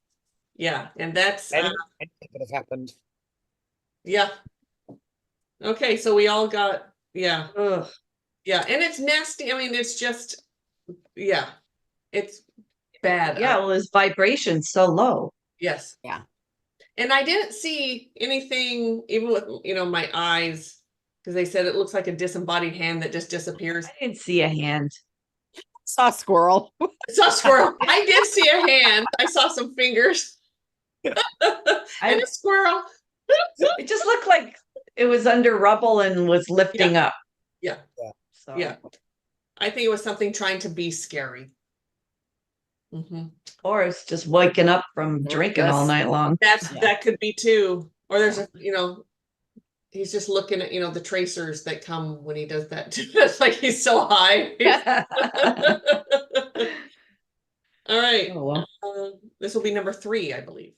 Speaker 1: Yeah. And that's,
Speaker 3: Anything could have happened.
Speaker 1: yeah. Okay. So we all got, yeah.
Speaker 4: Ugh.
Speaker 1: Yeah. And it's nasty. I mean, it's just, yeah, it's bad.
Speaker 4: Yeah, well, his vibration's so low.
Speaker 1: Yes.
Speaker 2: Yeah.
Speaker 1: And I didn't see anything, even with, my eyes, because they said it looks like a disembodied hand that just disappears.
Speaker 4: I didn't see a hand.
Speaker 2: Saw a squirrel.
Speaker 1: I saw a squirrel. I did see a hand. I saw some fingers. And a squirrel.
Speaker 4: It just looked like it was under rubble and was lifting up.
Speaker 1: Yeah.
Speaker 4: So
Speaker 1: Yeah. I think it was something trying to be scary.
Speaker 4: or it's just waking up from drinking all night long.
Speaker 1: That could be too. Or there's he's just looking at, the tracers that come when he does that too. It's like he's so high. All right.
Speaker 4: Oh, well.
Speaker 1: This will be number 3, I believe.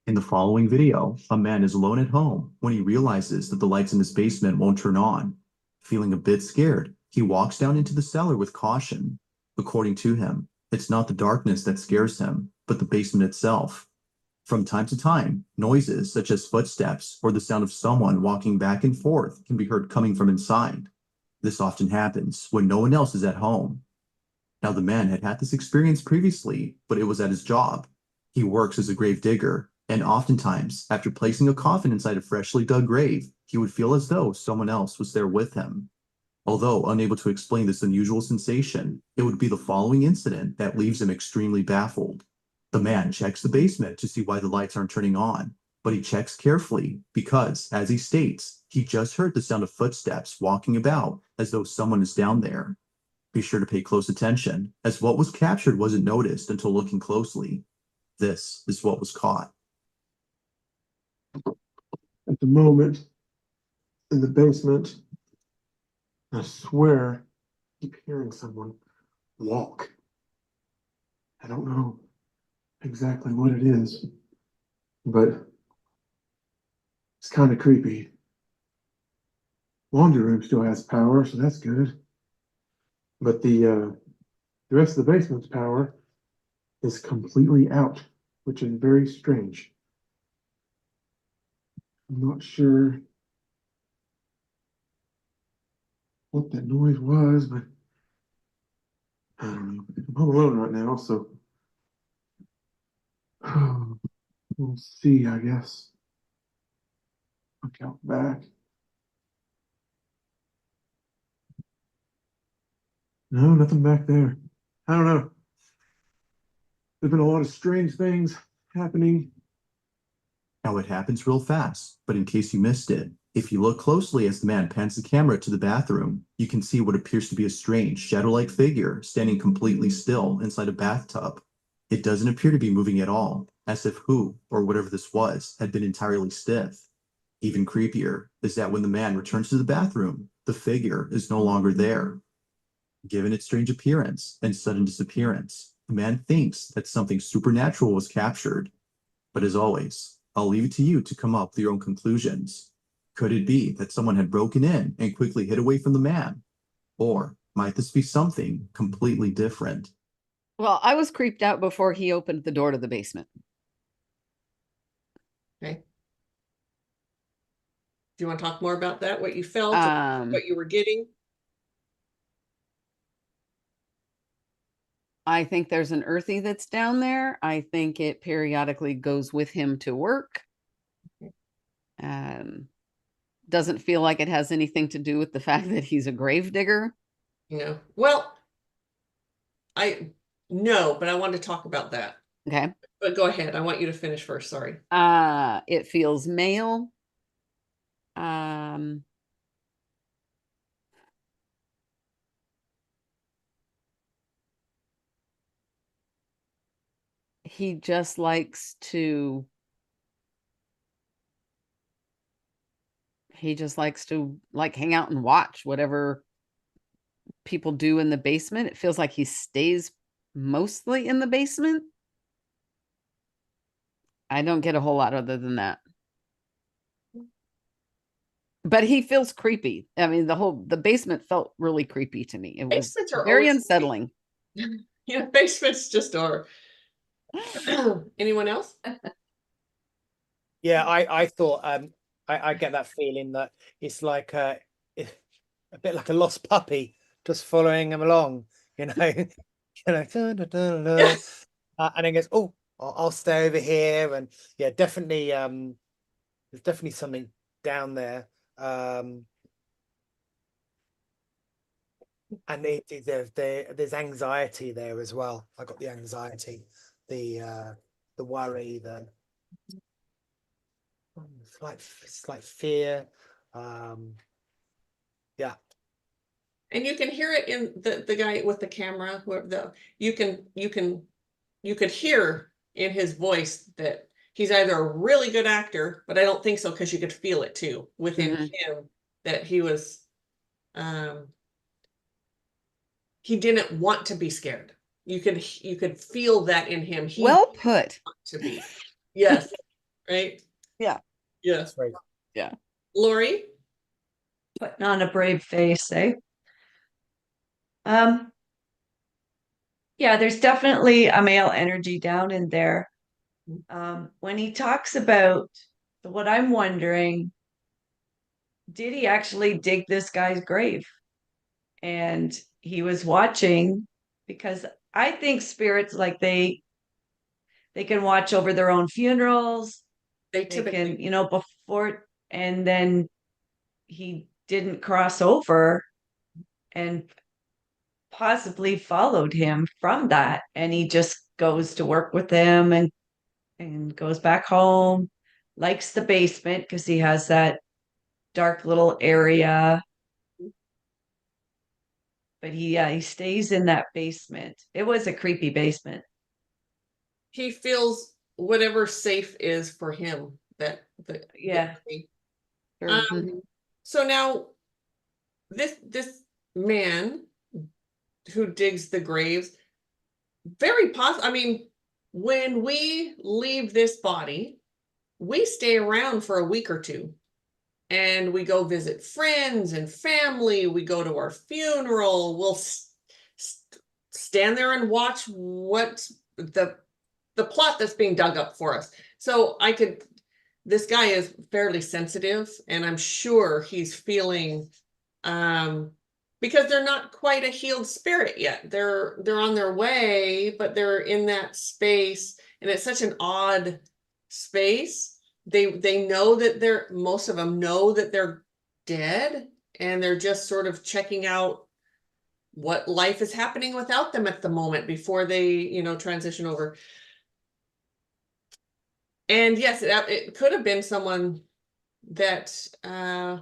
Speaker 5: In the following video, a man is alone at home when he realizes that the lights in his basement won't turn on. Feeling a bit scared, he walks down into the cellar with caution. According to him, it's not the darkness that scares him, but the basement itself. From time to time, noises such as footsteps or the sound of someone walking back and forth can be heard coming from inside. This often happens when no one else is at home. Now, the man had had this experience previously, but it was at his job. He works as a grave digger, and oftentimes, after placing a coffin inside a freshly dug grave, he would feel as though someone else was there with him. Although unable to explain this unusual sensation, it would be the following incident that leaves him extremely baffled. The man checks the basement to see why the lights aren't turning on, but he checks carefully because, as he states, he just heard the sound of footsteps walking about as though someone is down there. Be sure to pay close attention, as what was captured wasn't noticed until looking closely. This is what was caught.
Speaker 6: At the moment, in the basement, I swear, I keep hearing someone walk. I don't know exactly what it is, but it's kind of creepy. Laundry room still has power, so that's good. But the rest of the basement's power is completely out, which is very strange. I'm not sure what that noise was, but I don't know. I'm home alone right now, so we'll see, I guess. Look out back. No, nothing back there. I don't know. There's been a lot of strange things happening.
Speaker 5: Now it happens real fast, but in case you missed it, if you look closely as the man pans the camera to the bathroom, you can see what appears to be a strange shadow-like figure standing completely still inside a bathtub. It doesn't appear to be moving at all, as if who, or whatever this was, had been entirely stiff. Even creepier is that when the man returns to the bathroom, the figure is no longer there. Given its strange appearance and sudden disappearance, the man thinks that something supernatural was captured. But as always, I'll leave it to you to come up with your own conclusions. Could it be that someone had broken in and quickly hid away from the man? Or might this be something completely different?
Speaker 2: Well, I was creeped out before he opened the door to the basement.
Speaker 1: Okay. Do you want to talk more about that? What you felt, what you were getting?
Speaker 2: I think there's an earthy that's down there. I think it periodically goes with him to work. Doesn't feel like it has anything to do with the fact that he's a grave digger.
Speaker 1: Well, no, but I wanted to talk about that.
Speaker 2: Okay.
Speaker 1: But go ahead. I want you to finish first. Sorry.
Speaker 2: It feels male. he just likes to like hang out and watch whatever people do in the basement. It feels like he stays mostly in the basement. I don't get a whole lot other than that. But he feels creepy. I mean, the basement felt really creepy to me. It was
Speaker 1: Basements are
Speaker 2: very
Speaker 1: always
Speaker 2: unsettling.
Speaker 1: Basements just are. Anyone else?
Speaker 3: Yeah, I thought I get that feeling that it's like a bit like a lost puppy just following him along, you know, dun, dun, dun, dun.
Speaker 1: Yes.
Speaker 3: And then goes, oh, I'll stay over here, and yeah, definitely there's definitely something down there. And there's anxiety there as well. I got the anxiety, the worry, the it's like fear. Yeah.
Speaker 1: And you can hear it in the guy with the camera, you could hear in his voice that he's either a really good actor, but I don't think so, because you could feel it too within him that he was he didn't want to be scared. You could feel that in him. He
Speaker 2: Well put.
Speaker 1: to be. Yes. Right?
Speaker 2: Yeah.
Speaker 1: Yes.
Speaker 3: Right.
Speaker 2: Yeah.
Speaker 1: Lori?
Speaker 4: Putting on a brave face, eh? Yeah, there's definitely a male energy down in there. When he talks about what I'm wondering, did he actually dig this guy's grave? And he was watching, because I think spirits, like they can watch over their own funerals.
Speaker 1: They
Speaker 4: They can,
Speaker 1: typically
Speaker 4: before, and then he didn't cross over and possibly followed him from that. And he just goes to work with them and goes back home, likes the basement because he has that dark little area. But he stays in that basement. It was a creepy basement.
Speaker 1: he feels whatever safe is for him.
Speaker 4: Yeah.
Speaker 2: Sure.
Speaker 1: So now this man who digs the graves, very possible. I mean, when we leave this body, we stay around for a week or two, and we go visit friends and family. We go to our funeral. We'll stand there and watch what the plot that's being dug up for us. So this guy is fairly sensitive, and I'm sure he's feeling, because they're not quite a healed spirit yet. They're on their way, but they're in that space, and it's such an odd space. They know that most of them know that they're dead, and they're just sort of checking out what life is happening without them at the moment before they, transition over. And yes, it could have been someone that, I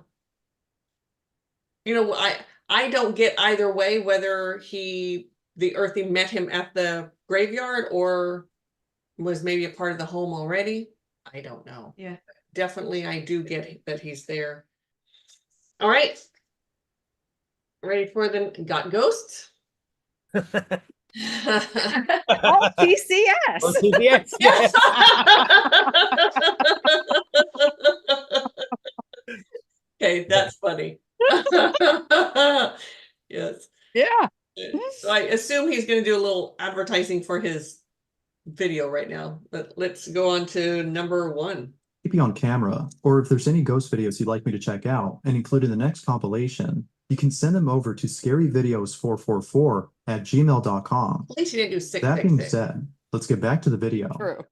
Speaker 1: don't get either way, whether the earthy met him at the graveyard or was maybe a part of the home already. I don't know.
Speaker 4: Yeah.
Speaker 1: Definitely, I do get that he's there. All right. Ready for got ghosts?
Speaker 2: All TCS.
Speaker 3: Oh, yes.
Speaker 1: Yes. Okay, that's funny. Yes.
Speaker 2: Yeah.
Speaker 1: So I assume he's going to do a little advertising for his video right now. But let's go on to number 1.
Speaker 5: Keep you on camera, or if there's any ghost videos you'd like me to check out and include in the next compilation, you can send them over to scaryvideos444@gmail.com.
Speaker 1: At least you didn't do 666.
Speaker 5: That being said, let's get back to the video.
Speaker 2: True.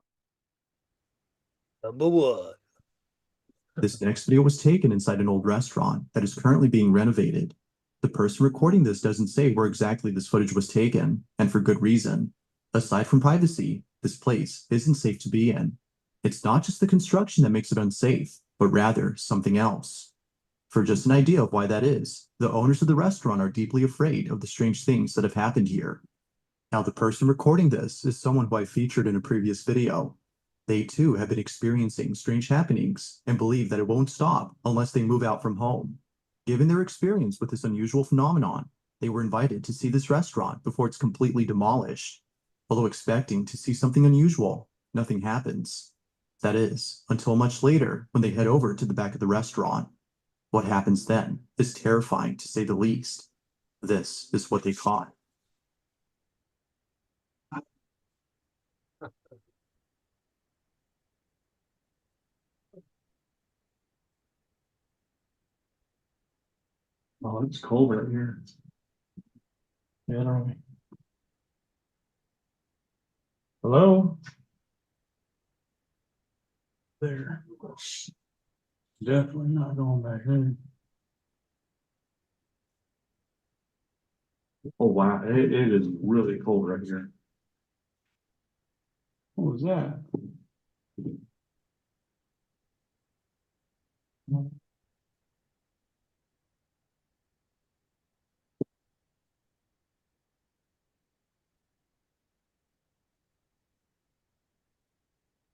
Speaker 3: Number 1.
Speaker 5: This next video was taken inside an old restaurant that is currently being renovated. The person recording this doesn't say where exactly this footage was taken, and for good reason. Aside from privacy, this place isn't safe to be in. It's not just the construction that makes it unsafe, but rather something else. For just an idea of why that is, the owners of the restaurant are deeply afraid of the strange things that have happened here. Now, the person recording this is someone who I featured in a previous video. They too have been experiencing strange happenings and believe that it won't stop unless they move out from home. Given their experience with this unusual phenomenon, they were invited to see this restaurant before it's completely demolished. Although expecting to see something unusual, nothing happens. That is, until much later when they head over to the back of the restaurant. What happens then is terrifying to say the least. This is what they caught.
Speaker 6: Oh, it's cold right here. Yeah, don't we? Hello? There. Definitely not going back in. Oh wow, it is really cold right here. What was that?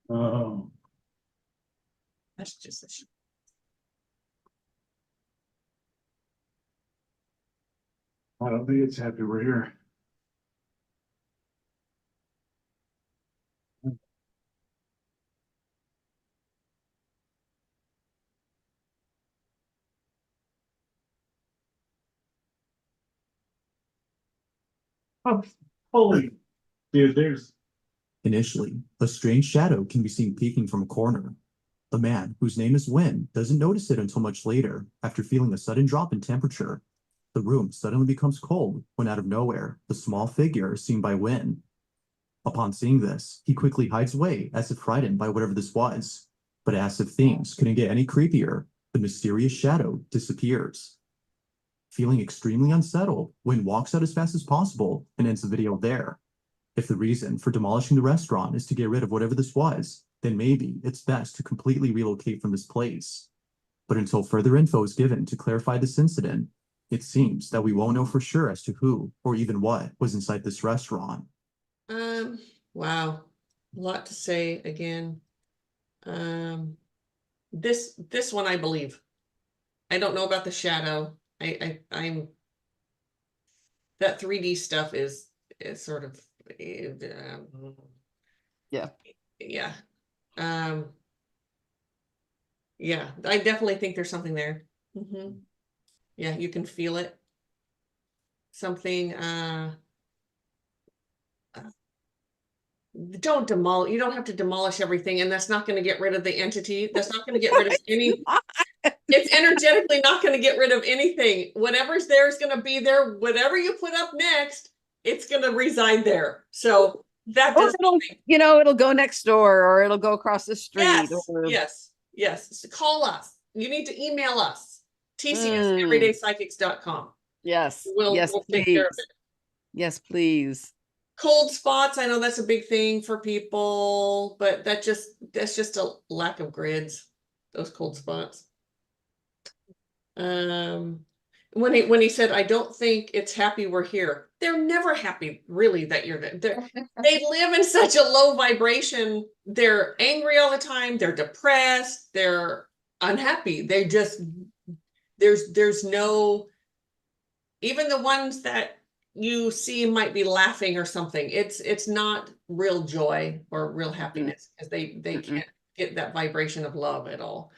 Speaker 6: Oh,
Speaker 1: That's just a
Speaker 6: I don't think it's happy we're here. Oh, holy, dude, there's
Speaker 5: Initially, a strange shadow can be seen peeking from a corner. The man, whose name is Wynn, doesn't notice it until much later, after feeling a sudden drop in temperature. The room suddenly becomes cold when out of nowhere, the small figure is seen by Wynn. Upon seeing this, he quickly hides away as if frightened by whatever this was. But as if things couldn't get any creepier, the mysterious shadow disappears. Feeling extremely unsettled, Wynn walks out as fast as possible and ends the video there. If the reason for demolishing the restaurant is to get rid of whatever this was, then maybe it's best to completely relocate from this place. But until further info is given to clarify this incident, it seems that we won't know for sure as to who or even what was inside this restaurant.
Speaker 1: Wow, a lot to say again. This one I believe. I don't know about the shadow. I'm that 3D stuff is sort of
Speaker 2: Yeah.
Speaker 1: yeah. Yeah, I definitely think there's something there. Yeah, you can feel it. Something don't demolish, you don't have to demolish everything, and that's not going to get rid of the entity. That's not going to get rid of any. It's energetically not going to get rid of anything. Whatever's there is going to be there. Whatever you put up next, it's going to reside there. So that
Speaker 2: Or
Speaker 1: does
Speaker 2: it'll go next door, or it'll go across the street.
Speaker 1: yes. So call us. You need to email us. tcs@everydaypsychics.com.
Speaker 2: Yes.
Speaker 1: We'll take
Speaker 2: please.
Speaker 1: care of it.
Speaker 2: Yes, please.
Speaker 1: Cold spots, I know that's a big thing for people, but that's just a lack of grids, those cold spots. When he said, I don't think it's happy we're here, they're never happy really that you're there. They live in such a low vibration. They're angry all the time, they're depressed, they're unhappy. They just there's no, even the ones that you see might be laughing or something, it's not real joy or real happiness, because they can't get that vibration of love at all.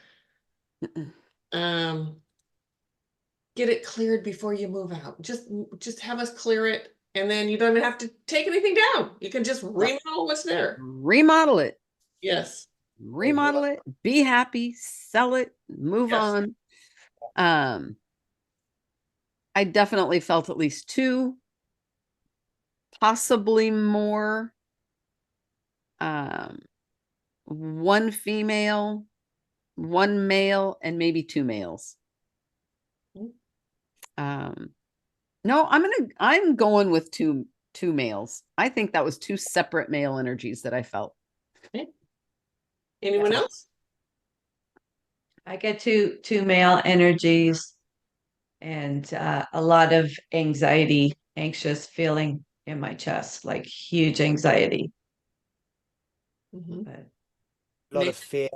Speaker 1: Get it cleared before you move out. Just have us clear it, and then you don't even have to take anything down. You can just remodel what's there.
Speaker 2: Remodel it.
Speaker 1: Yes.
Speaker 2: Remodel it, be happy, sell it, move on. I definitely felt at least 2, possibly more. 1 female, 1 male, and maybe 2 males. No, I'm going with two males. I think that was 2 separate male energies that I felt.
Speaker 1: Okay. Anyone else?
Speaker 4: I get two male energies and a lot of anxiety, anxious feeling in my chest, like huge anxiety.
Speaker 1: Mhm.
Speaker 4: But
Speaker 3: A lot of fear.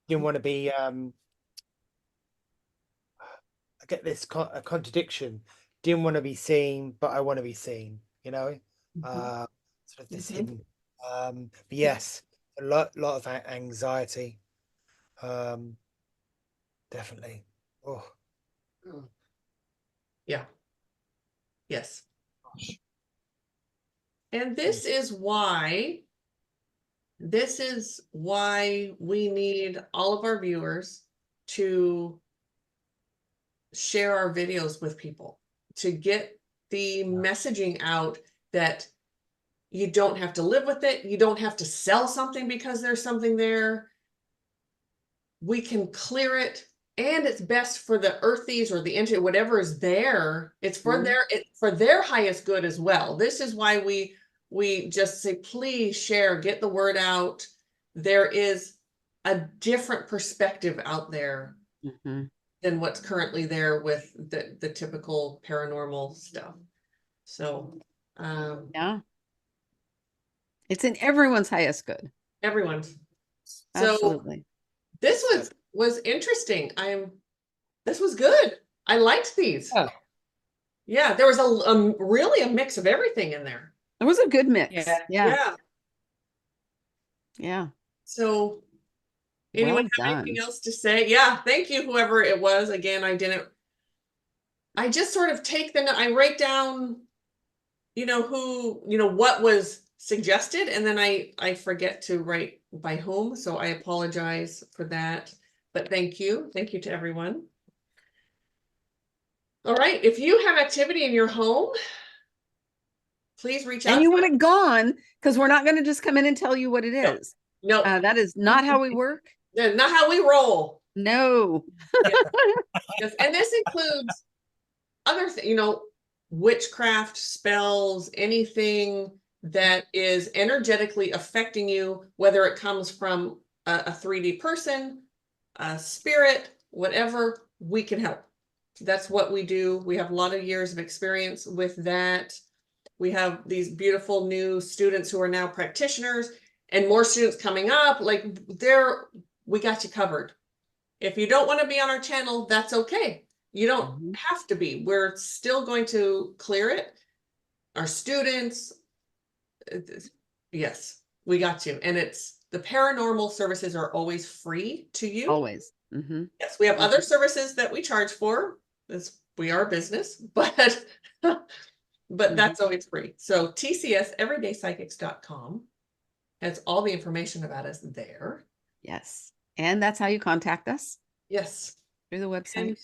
Speaker 3: Didn't want to be I get this a contradiction. Didn't want to be seen, but I want to be seen, you know?
Speaker 1: Mhm.
Speaker 3: Sort of this
Speaker 1: Mhm.
Speaker 3: hidden but yes, a lot of anxiety. Definitely. Oh
Speaker 1: Yeah. Yes.
Speaker 3: gosh.
Speaker 1: And this is why we need all of our viewers to share our videos with people, to get the messaging out that you don't have to live with it. You don't have to sell something because there's something there. We can clear it, and it's best for the earthies or the entity, whatever is there. It's for for their highest good as well. This is why we just say, please share, get the word out. There is a different perspective out there
Speaker 2: Mhm.
Speaker 1: than what's currently there with the typical paranormal stuff. So
Speaker 2: Yeah. It's in everyone's highest good.
Speaker 1: everyone's. So
Speaker 2: Absolutely.
Speaker 1: this was interesting. This was good. I liked these.
Speaker 3: Yeah.
Speaker 1: Yeah, there was really a mix of everything in there.
Speaker 2: It was a good mix.
Speaker 4: Yeah.
Speaker 2: Yeah.
Speaker 1: Yeah.
Speaker 2: Yeah.
Speaker 1: So
Speaker 2: Well
Speaker 1: anyone have anything
Speaker 2: done.
Speaker 1: else to say? Yeah, thank you, whoever it was. Again, I just sort of I write down, what was suggested, and then I forget to write by whom. So I apologize for that. But thank you. Thank you to everyone. All right. If you have activity in your home, please reach out.
Speaker 2: And you want it gone, because we're not going to just come in and tell you what it
Speaker 1: No.
Speaker 2: is.
Speaker 1: No,
Speaker 2: That is not how we work.
Speaker 1: that's not how we roll.
Speaker 2: No.
Speaker 1: Yes. And this includes other things, witchcraft, spells, anything that is energetically affecting you, whether it comes from a 3D person, a spirit, whatever, we can help. That's what we do. We have a lot of years of experience with that. We have these beautiful new students who are now practitioners, and more students coming up. Like, we got you covered. If you don't want to be on our channel, that's okay. You don't have to be. We're still going to clear it. Our students, yes, we got you. And the paranormal services are always free to you.
Speaker 2: Always. Mm-hmm.
Speaker 1: Yes, we have other services that we charge for. We are a business, but that's always free. So tcseverydayspsychics.com has all the information about us there.
Speaker 2: Yes. And that's how you contact us,
Speaker 1: Yes.
Speaker 2: through the website.
Speaker 1: And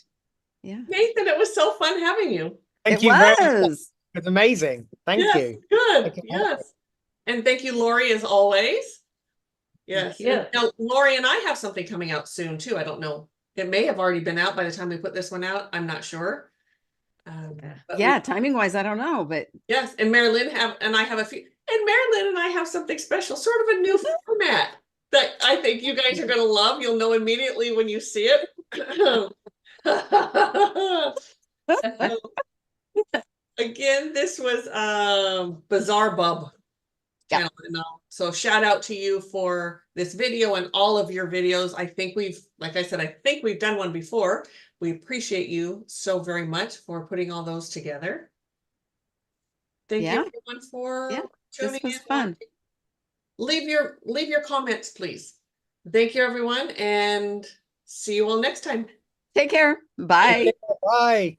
Speaker 2: yeah.
Speaker 1: Nathan, it was so fun having you.
Speaker 3: Thank
Speaker 2: It
Speaker 3: you very much.
Speaker 2: was.
Speaker 3: It's amazing. Thank
Speaker 1: Yes,
Speaker 3: you.
Speaker 1: good.
Speaker 3: Thank you.
Speaker 1: Yes. And thank you, Lori, as always. Yes.
Speaker 4: Thank you.
Speaker 1: And now, Lori and I have something coming out soon too. I don't know. It may have already been out by the time we put this one out. I'm not sure. But
Speaker 2: Yeah, timing wise, I don't know, but
Speaker 1: yes. And Mari-Lyn and I have a few. And Mari-Lyn and I have something special, sort of a new format that I think you guys are going to love. You'll know immediately when you see it. Again, this was BizarreBub channel. So shout out to you for this video and all of your videos. I think like I said, I think we've done one before. We appreciate you so very much for putting all those together. Thank you everyone for tuning
Speaker 2: this was
Speaker 1: in.
Speaker 2: fun.
Speaker 1: Leave your comments, please. Thank you, everyone, and see you all next time.
Speaker 2: Take care. Bye.
Speaker 3: Bye.